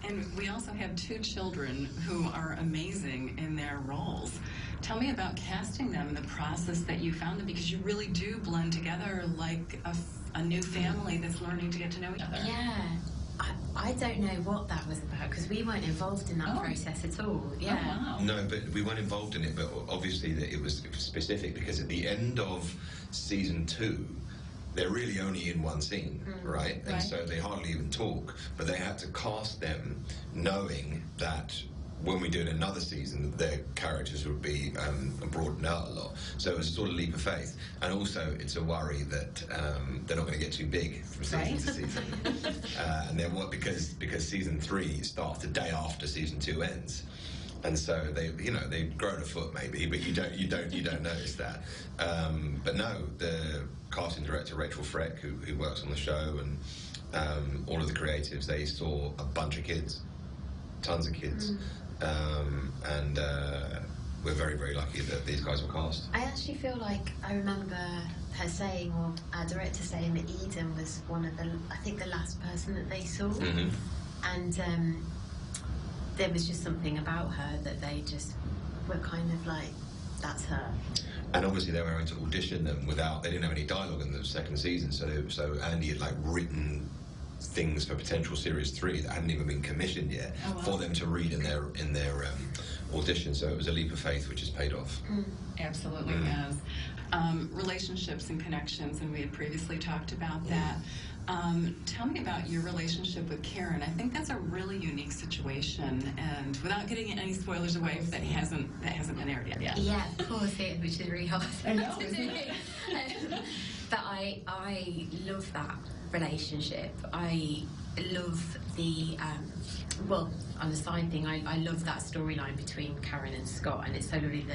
And we also have 2 children who are amazing in their roles. Tell me about casting them and the process that you found them, because you really do blend together like a new family that's learning to get to know each other. Yeah. I don't know what that was about, because we weren't involved in that process at all. Yeah. Oh, wow. No, but we weren't involved in it, but obviously that it was specific, because at the end of season 2, they're really only in one scene, right? And so they hardly even talk, but they had to cast them knowing that when we do another season, their characters would be broadened out a lot. So it was a sort of leap of faith. And also, it's a worry that they're not going to get too big from season to season. And then because season 3 starts the day after season 2 ends. And so they grown a foot maybe, but you don't notice that. But no, the casting director Rachel Freck, who works on the show, and all of the creatives, they saw a bunch of kids, tons of kids, and we're very, very lucky that these guys were cast. I actually feel like I remember her saying, or our director saying, that Eden was one of the last person that they saw, and there was just something about her that they just were kind of like, that's her. And obviously they were going to audition them they didn't have any dialogue in the second season, so Andy had like written things for potential series 3 that hadn't even been commissioned yet for them to read in their audition. So it was a leap of faith, which has paid off. Absolutely has. Relationships and connections, and we had previously talked about that. Tell me about your relationship with Karen. I think that's a really unique situation, and without getting any spoilers away, that hasn't been aired yet. Yeah, of course, which is really hard. I know. But I love that relationship. I love the well, on a side thing, I love that storyline between Karen and Scott, and it's so lovely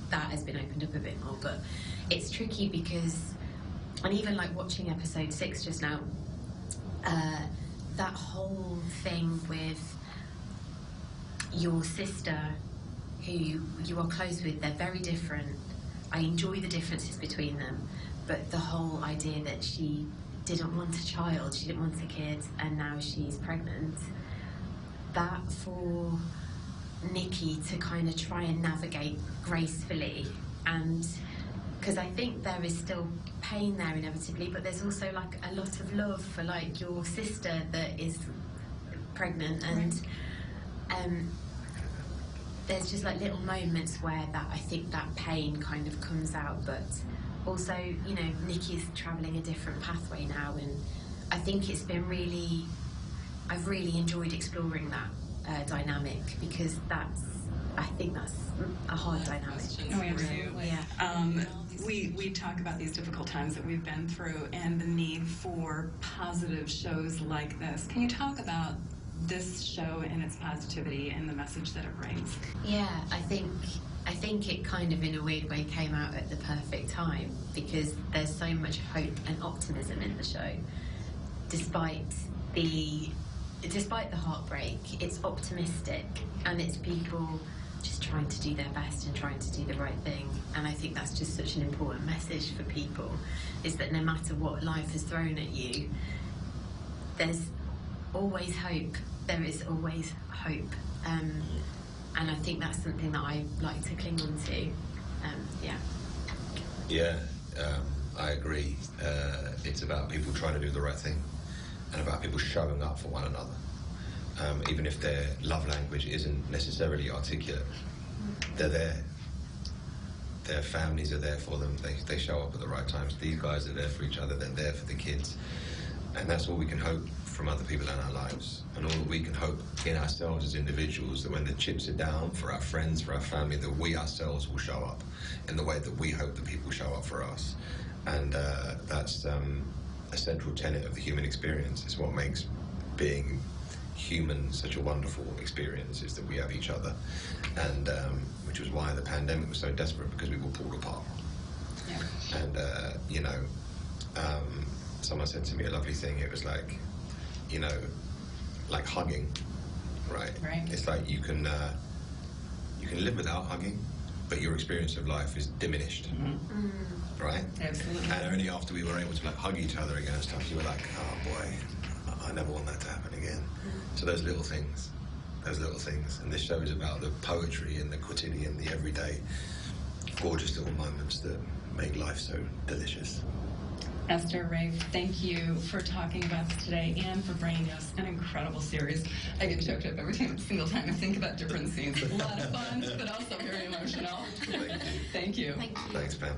that has been opened up a bit more. But it's tricky because, and even like watching episode 6 just now, that whole thing with your sister, who you are close with, they're very different. I enjoy the differences between them, but the whole idea that she didn't want a child, she didn't want a kid, and now she's pregnant, that for Nikki to kind of try and navigate gracefully, and because I think there is still pain there inevitably, but there's also like a lot of love for like your sister that is pregnant, and there's just like little moments where that I think that pain kind of comes out, but also, you know, Nikki's travelling a different pathway now, and I think it's been I've really enjoyed exploring that dynamic, because I think that's a hard dynamic. Oh, absolutely. Yeah. We talk about these difficult times that we've been through and the need for positive shows like this. Can you talk about this show and its positivity and the message that it brings? Yeah, I think it kind of in a weird way came out at the perfect time, because there's so much hope and optimism in the show. Despite the heartbreak, it's optimistic, and it's people just trying to do their best and trying to do the right thing. And I think that's just such an important message for people, is that no matter what life has thrown at you, there's always hope. There is always hope. And I think that's something that I like to cling on to. I agree. It's about people trying to do the right thing, and about people showing up for one another. Even if their love language isn't necessarily articulate, they're there. Their families are there for them. They show up at the right times. These guys are there for each other. They're there for the kids. And that's all we can hope from other people in our lives. And all that we can hope in ourselves as individuals, that when the chips are down for our friends, for our family, that we ourselves will show up in the way that we hope that people show up for us. And that's a central tenet of the human experience. It's what makes being human such a wonderful experience, is that we have each other. And which was why the pandemic was so desperate, because we were pulled apart. Yeah. And someone said to me a lovely thing. It was like, like hugging, right? It's like you can live without hugging, but your experience of life is diminished, right? Absolutely. And only after we were able to like hug each other again and stuff, you were like, oh boy, I never want that to happen again. So those little things. And this show is about the poetry and the quotidian, the everyday, gorgeous little moments that make life so delicious. Esther, Rafe, thank you for talking about this today and for bringing us an incredible series. I get choked up every single time I think about different scenes. A lot of fun, but also very emotional. Thank you. Thank you. Thank you. Thanks, Pam.